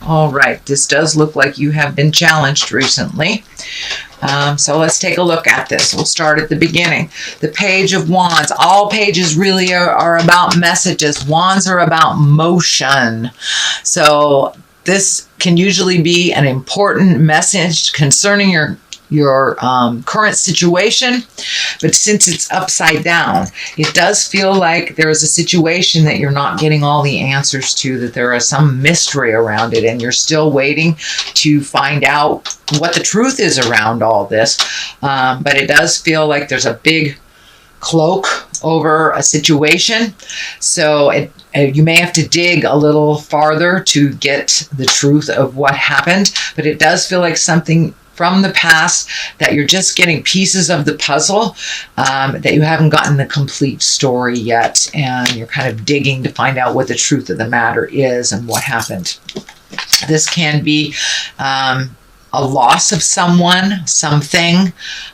All right, this does look like you have been challenged recently. So let's take a look at this. We'll start at the beginning. The Page of Wands. All pages really are about messages. Wands are about motion. So this can usually be an important message concerning your current situation, but since it's upside down, it does feel like there is a situation that you're not getting all the answers to, that there is some mystery around it, and you're still waiting to find out what the truth is around all this. But it does feel like there's a big cloak over a situation, so you may have to dig a little farther to get the truth of what happened, but it does feel like something from the past that you're just getting pieces of the puzzle, that you haven't gotten the complete story yet, and you're kind of digging to find out what the truth of the matter is and what happened. This can be a loss of someone, something,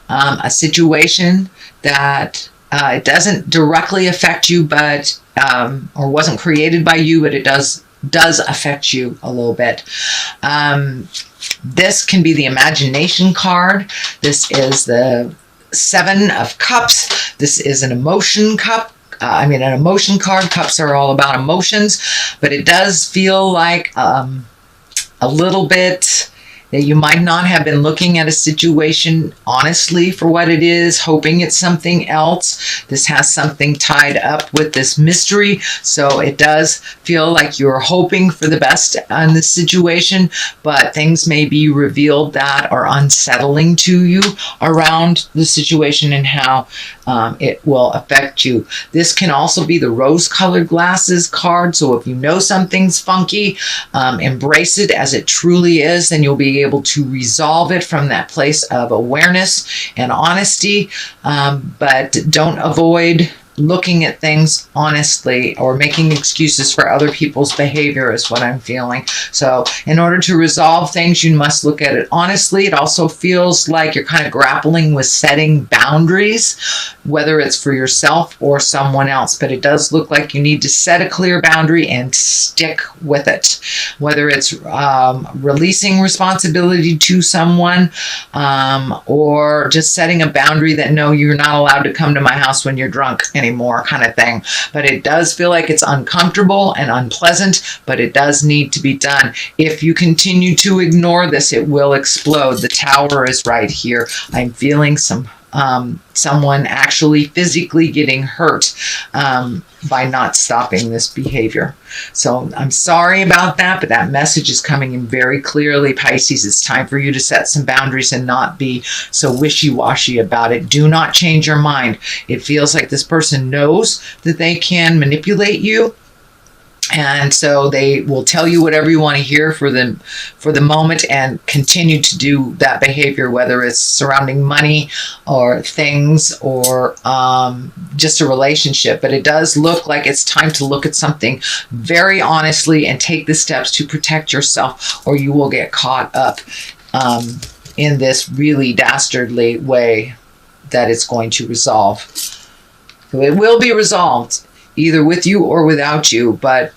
a situation that it doesn't directly affect you, but or wasn't created by you, but it does affect you a little bit. This can be the imagination card. This is the Seven of Cups. This is an emotion cup. An emotion card. Cups are all about emotions, but it does feel like a little bit that you might not have been looking at a situation honestly for what it is, hoping it's something else. This has something tied up with this mystery, so it does feel like you're hoping for the best on this situation, but things may be revealed that are unsettling to you around the situation and how it will affect you. This can also be the rose-colored glasses card, so if you know something's funky, embrace it as it truly is, then you'll be able to resolve it from that place of awareness and honesty, but don't avoid looking at things honestly or making excuses for other people's behavior is what I'm feeling. So in order to resolve things, you must look at it honestly. It also feels like you're kind of grappling with setting boundaries, whether it's for yourself or someone else, but it does look like you need to set a clear boundary and stick with it, whether it's releasing responsibility to someone, or just setting a boundary that no, you're not allowed to come to my house when you're drunk anymore, kind of thing. But it does feel like it's uncomfortable and unpleasant, but it does need to be done. If you continue to ignore this, it will explode. The Tower is right here. I'm feeling someone actually physically getting hurt by not stopping this behavior. So I'm sorry about that, but that message is coming in very clearly, Pisces. It's time for you to set some boundaries and not be so wishy-washy about it. Do not change your mind. It feels like this person knows that they can manipulate you, and so they will tell you whatever you want to hear for the moment and continue to do that behavior, whether it's surrounding money or things or just a relationship. But it does look like it's time to look at something very honestly and take the steps to protect yourself, or you will get caught up in this really dastardly way that it's going to resolve. So it will be resolved, either with you or without you, but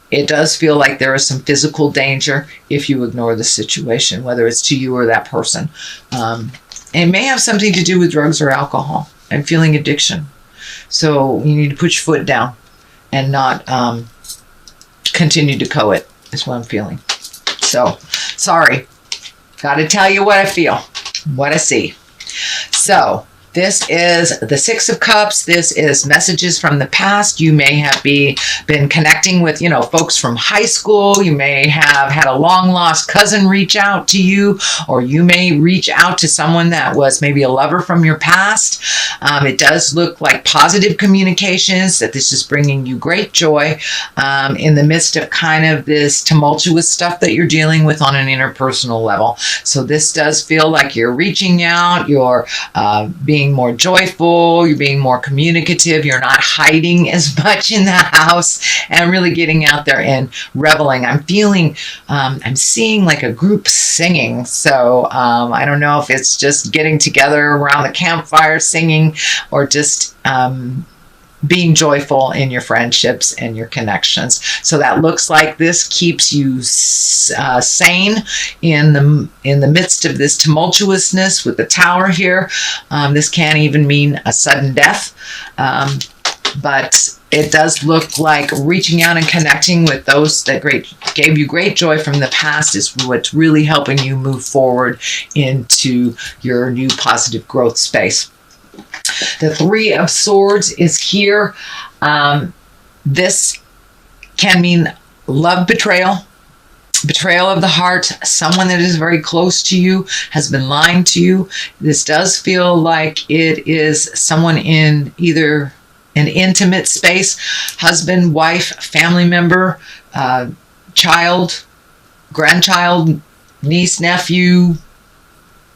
it does feel like there is some physical danger if you ignore the situation, whether it's to you or that person. It may have something to do with drugs or alcohol. I'm feeling addiction. So you need to put your foot down and not continue to covet, is what I'm feeling. So, sorry. Got to tell you what I feel, what I see. So, this is the Six of Cups. This is messages from the past. You may have been connecting with, folks from high school. You may have had a long-lost cousin reach out to you, or you may reach out to someone that was maybe a lover from your past. It does look like positive communications, that this is bringing you great joy in the midst of kind of this tumultuous stuff that you're dealing with on an interpersonal level. So this does feel like you're reaching out, you're being more joyful, you're being more communicative, you're not hiding as much in the house, and really getting out there and reveling. I'm seeing like a group singing. So I don't know if it's just getting together around the campfire singing, or just being joyful in your friendships and your connections. So that looks like this keeps you sane in the midst of this tumultuousness with the Tower here. This can even mean a sudden death, but it does look like reaching out and connecting with those that gave you great joy from the past is what's really helping you move forward into your new positive growth space. The Three of Swords is here. This can mean love betrayal, betrayal of the heart. Someone that is very close to you has been lying to you. This does feel like it is someone in either an intimate space, husband, wife, family member, child, grandchild, niece, nephew,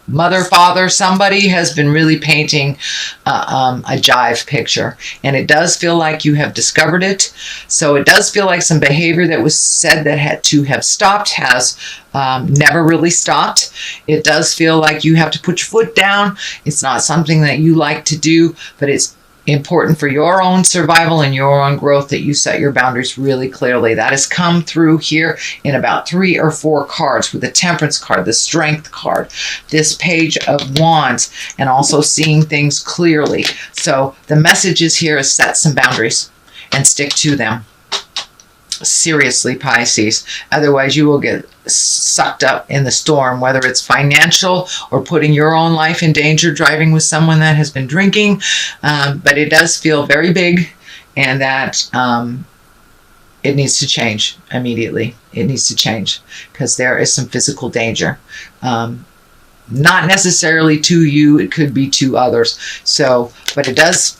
mother, father. Somebody has been really painting a jive picture, and it does feel like you have discovered it. So it does feel like some behavior that was said that had to have stopped has never really stopped. It does feel like you have to put your foot down. It's not something that you like to do, but it's important for your own survival and your own growth that you set your boundaries really clearly. That has come through here in about 3 or 4 cards, with the Temperance card, the Strength card, this Page of Wands, and also seeing things clearly. So the message is here is set some boundaries and stick to them. Seriously, Pisces. Otherwise, you will get sucked up in the storm, whether it's financial or putting your own life in danger, driving with someone that has been drinking. But it does feel very big, and that it needs to change immediately. It needs to change because there is some physical danger. Not necessarily to you, it could be to others. So, but it does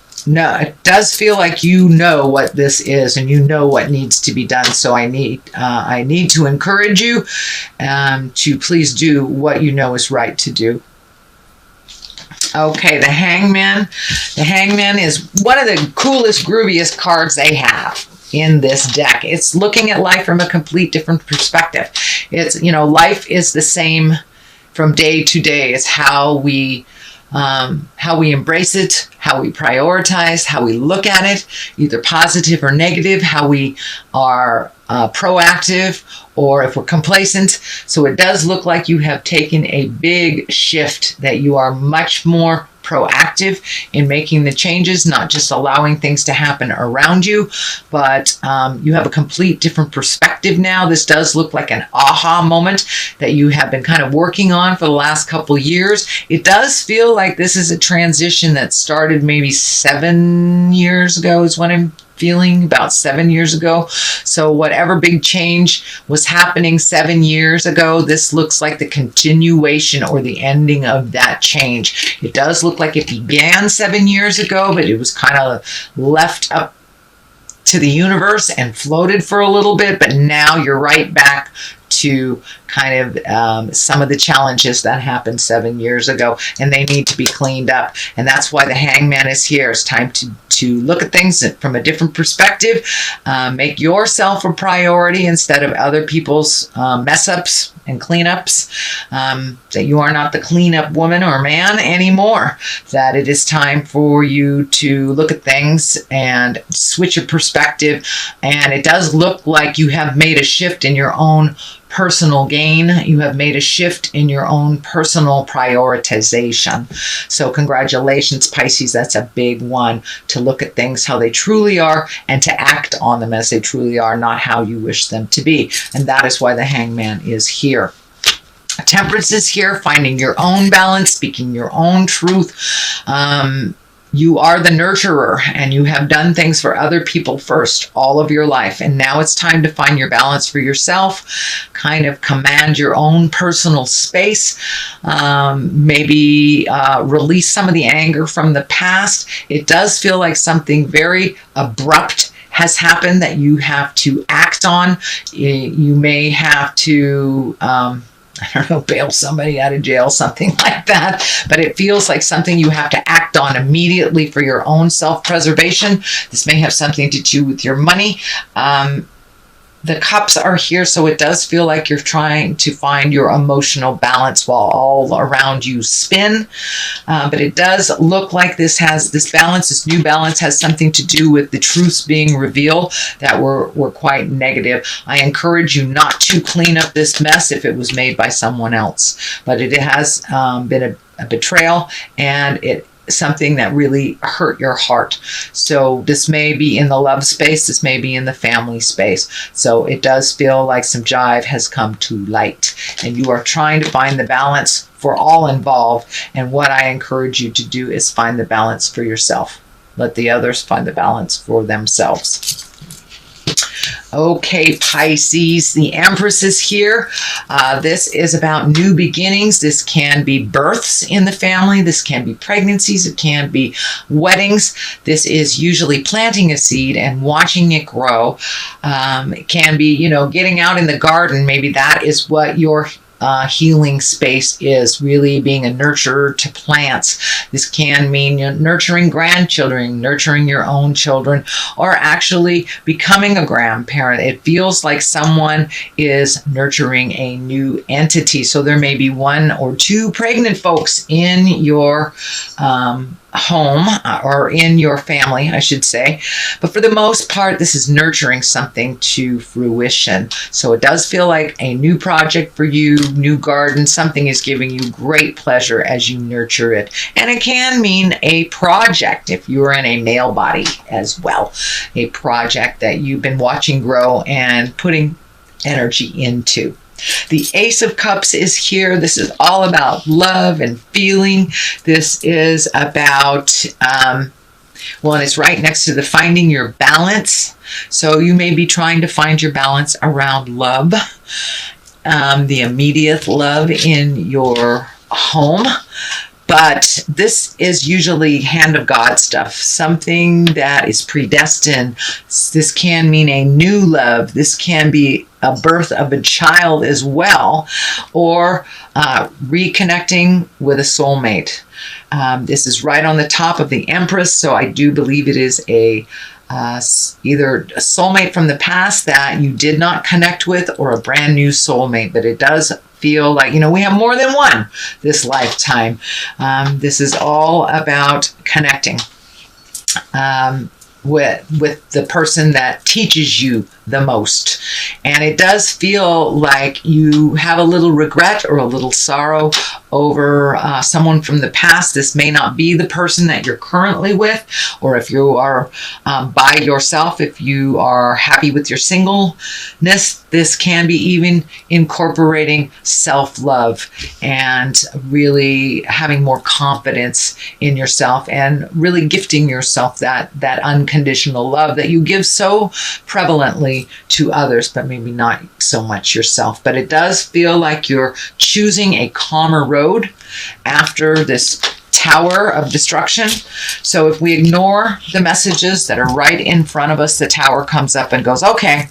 feel like you know what this is and you know what needs to be done. So I need to encourage you to please do what you know is right to do. Okay, the Hangman. The Hangman is one of the coolest, grooviest cards they have in this deck. It's looking at life from a complete different perspective. It's, life is the same from day to day. It's how we embrace it, how we prioritize, how we look at it, either positive or negative, how we are proactive or if we're complacent. So it does look like you have taken a big shift, that you are much more proactive in making the changes, not just allowing things to happen around you, but you have a complete different perspective now. This does look like an aha moment that you have been kind of working on for the last couple years. It does feel like this is a transition that started maybe 7 years ago is what I'm feeling, about 7 years ago. So whatever big change was happening 7 years ago, this looks like the continuation or the ending of that change. It does look like it began 7 years ago, but it was kind of left up to the universe and floated for a little bit, but now you're right back to kind of some of the challenges that happened 7 years ago, and they need to be cleaned up. And that's why the Hangman is here. It's time to look at things from a different perspective, make yourself a priority instead of other people's mess ups and cleanups, that you are not the cleanup woman or man anymore, that it is time for you to look at things and switch your perspective. And it does look like you have made a shift in your own personal gain. You have made a shift in your own personal prioritization. So congratulations, Pisces. That's a big one, to look at things how they truly are and to act on them as they truly are, not how you wish them to be. And that is why the Hangman is here. Temperance is here, finding your own balance, speaking your own truth. You are the nurturer, and you have done things for other people first all of your life. And now it's time to find your balance for yourself, kind of command your own personal space, maybe release some of the anger from the past. It does feel like something very abrupt has happened that you have to act on. You may have to I don't know, bail somebody out of jail, something like that. But it feels like something you have to act on immediately for your own self-preservation. This may have something to do with your money. the cups are here, so it does feel like you're trying to find your emotional balance while all around you spin. But it does look like this balance, this new balance, has something to do with the truths being revealed that were quite negative. I encourage you not to clean up this mess if it was made by someone else. But it has been a betrayal, and it something that really hurt your heart. So this may be in the love space, this may be in the family space. So it does feel like some jive has come to light, and you are trying to find the balance for all involved. And what I encourage you to do is find the balance for yourself. Let the others find the balance for themselves. Okay, Pisces, the Empress is here. This is about new beginnings. This can be births in the family. This can be pregnancies. It can be weddings. This is usually planting a seed and watching it grow. It can be, getting out in the garden. Maybe that is what your healing space is, really being a nurturer to plants. This can mean nurturing grandchildren, nurturing your own children, or actually becoming a grandparent. It feels like someone is nurturing a new entity. So there may be 1 or 2 pregnant folks in your home, or in your family, I should say. But for the most part, this is nurturing something to fruition. So it does feel like a new project for you, new garden. Something is giving you great pleasure as you nurture it. And it can mean a project if you're in a male body as well. A project that you've been watching grow and putting energy into. The Ace of Cups is here. This is all about love and feeling. This is about, and it's right next to the finding your balance. So you may be trying to find your balance around love, the immediate love in your home. But this is usually hand of God stuff, something that is predestined. This can mean a new love. This can be a birth of a child as well, or reconnecting with a soulmate. This is right on the top of the Empress, so I do believe it is either a soulmate from the past that you did not connect with, or a brand new soulmate. But it does feel like, we have more than one this lifetime. This is all about connecting with the person that teaches you the most. And it does feel like you have a little regret or a little sorrow over someone from the past. This may not be the person that you're currently with, or if you are by yourself, if you are happy with your singleness, this can be even incorporating self-love and really having more confidence in yourself, and really gifting yourself that unconditional love that you give so prevalently to others, but maybe not so much yourself. But it does feel like you're choosing a calmer road after this tower of destruction. So if we ignore the messages that are right in front of us, the tower comes up and goes, okay,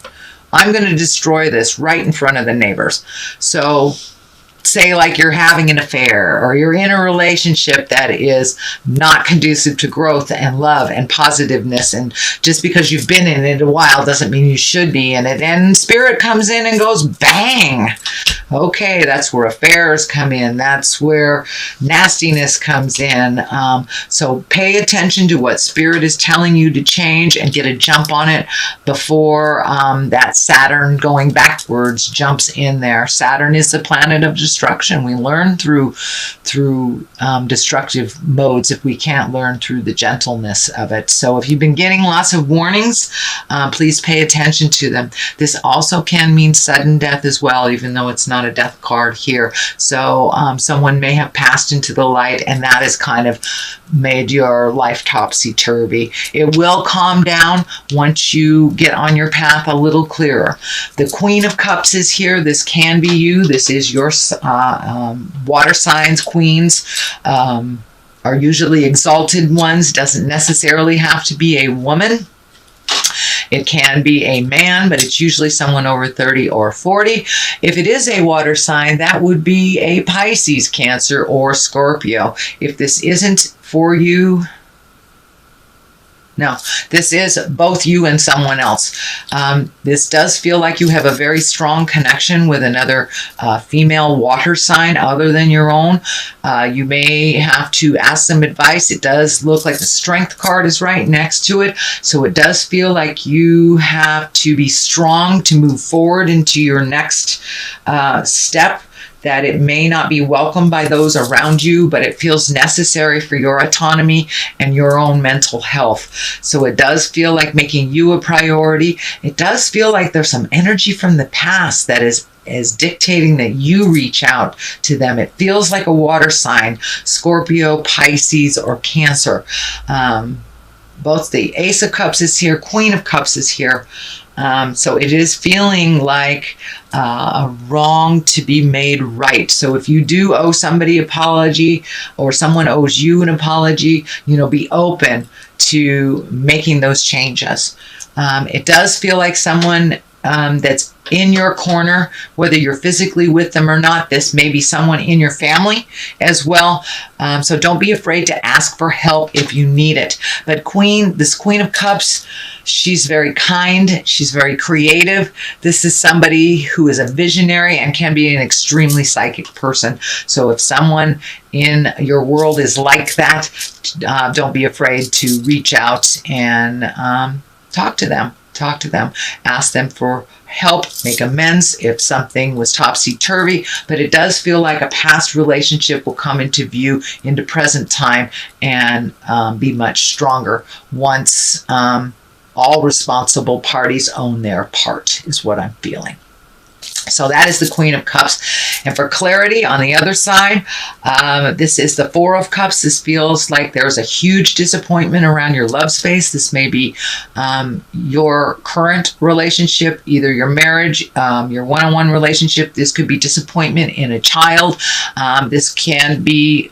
I'm going to destroy this right in front of the neighbors. So say like you're having an affair, or you're in a relationship that is not conducive to growth and love and positiveness, and just because you've been in it a while doesn't mean you should be in it. And spirit comes in and goes bang. Okay, that's where affairs come in. That's where nastiness comes in. So pay attention to what spirit is telling you to change, and get a jump on it before that Saturn going backwards jumps in there. Saturn is the planet of destruction. We learn through destructive modes if we can't learn through the gentleness of it. So if you've been getting lots of warnings, please pay attention to them. This also can mean sudden death as well, even though it's not a death card here. So someone may have passed into the light, and that has kind of made your life topsy-turvy. It will calm down once you get on your path a little clearer. The Queen of Cups is here. This can be you. This is your water signs. Queens are usually exalted ones. Doesn't necessarily have to be a woman. It can be a man, but it's usually someone over 30 or 40. If it is a water sign, that would be a Pisces, Cancer, or Scorpio. If this isn't for you, No, this is both you and someone else. This does feel like you have a very strong connection with another female water sign other than your own. You may have to ask some advice. It does look like the Strength card is right next to it. So it does feel like you have to be strong to move forward into your next step, that it may not be welcomed by those around you, but it feels necessary for your autonomy and your own mental health. So it does feel like making you a priority. It does feel like there's some energy from the past that is dictating that you reach out to them. It feels like a water sign, Scorpio, Pisces, or Cancer. Both the Ace of Cups is here, Queen of Cups is here. So it is feeling like a wrong to be made right. So if you do owe somebody an apology, or someone owes you an apology, be open to making those changes. It does feel like someone that's in your corner, whether you're physically with them or not. This may be someone in your family as well. So don't be afraid to ask for help if you need it. But this Queen of Cups, she's very kind. She's very creative. This is somebody who is a visionary and can be an extremely psychic person. So if someone in your world is like that, don't be afraid to reach out and talk to them. Ask them for help, make amends if something was topsy-turvy. But it does feel like a past relationship will come into view into present time and be much stronger once all responsible parties own their part, is what I'm feeling. So that is the Queen of Cups. And for clarity on the other side, this is the Four of Cups. This feels like there's a huge disappointment around your love space. This may be your current relationship, either your marriage, your one-on-one relationship. This could be disappointment in a child. This can be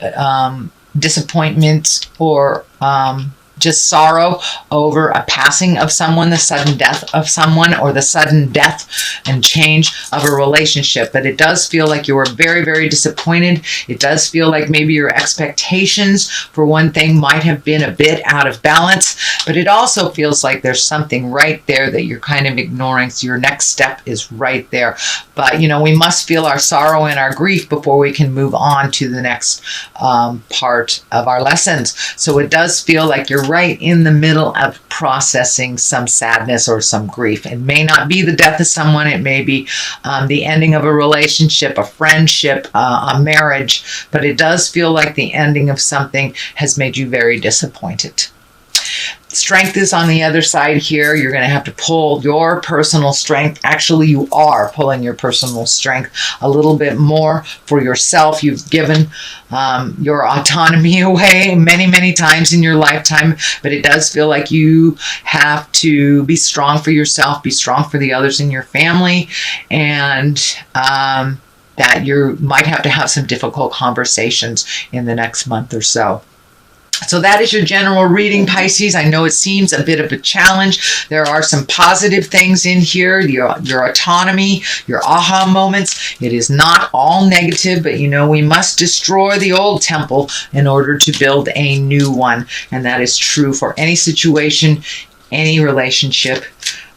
disappointment or just sorrow over a passing of someone, the sudden death of someone, or the sudden death and change of a relationship. But it does feel like you were very, very disappointed. It does feel like maybe your expectations for one thing might have been a bit out of balance, but it also feels like there's something right there that you're kind of ignoring. So your next step is right there. But, we must feel our sorrow and our grief before we can move on to the next part of our lessons. So it does feel like you're right in the middle of processing some sadness or some grief. It may not be the death of someone. It may be the ending of a relationship, a friendship, a marriage. But it does feel like the ending of something has made you very disappointed. Strength is on the other side here. You're going to have to pull your personal strength. Actually, you are pulling your personal strength a little bit more for yourself. You've given your autonomy away many, many times in your lifetime, but it does feel like you have to be strong for yourself, be strong for the others in your family, and that you might have to have some difficult conversations in the next month or so. So that is your general reading, Pisces. I know it seems a bit of a challenge. There are some positive things in here, your autonomy, your aha moments. It is not all negative, but we must destroy the old temple in order to build a new one. And that is true for any situation, any relationship.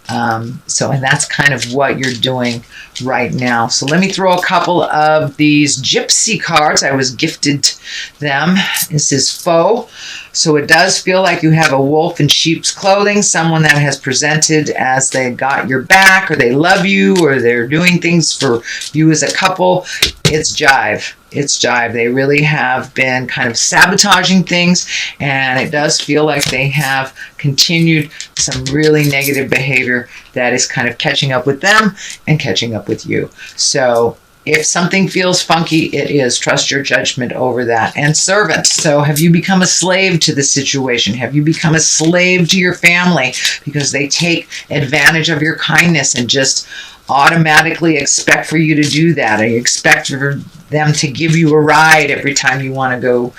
And that's kind of what you're doing right now. So let me throw a couple of these gypsy cards. I was gifted them. This is faux. So it does feel like you have a wolf in sheep's clothing, someone that has presented as they got your back, or they love you, or they're doing things for you as a couple. It's jive. It's jive. They really have been kind of sabotaging things, and it does feel like they have continued some really negative behavior that is kind of catching up with them and catching up with you. So if something feels funky, it is. Trust your judgment over that. And servant. So have you become a slave to the situation? Have you become a slave to your family because they take advantage of your kindness and just automatically expect for you to do that, or you expect for them to give you a ride every time you want to go,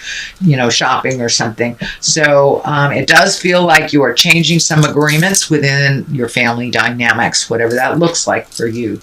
shopping or something. So it does feel like you are changing some agreements within your family dynamics, whatever that looks like for you.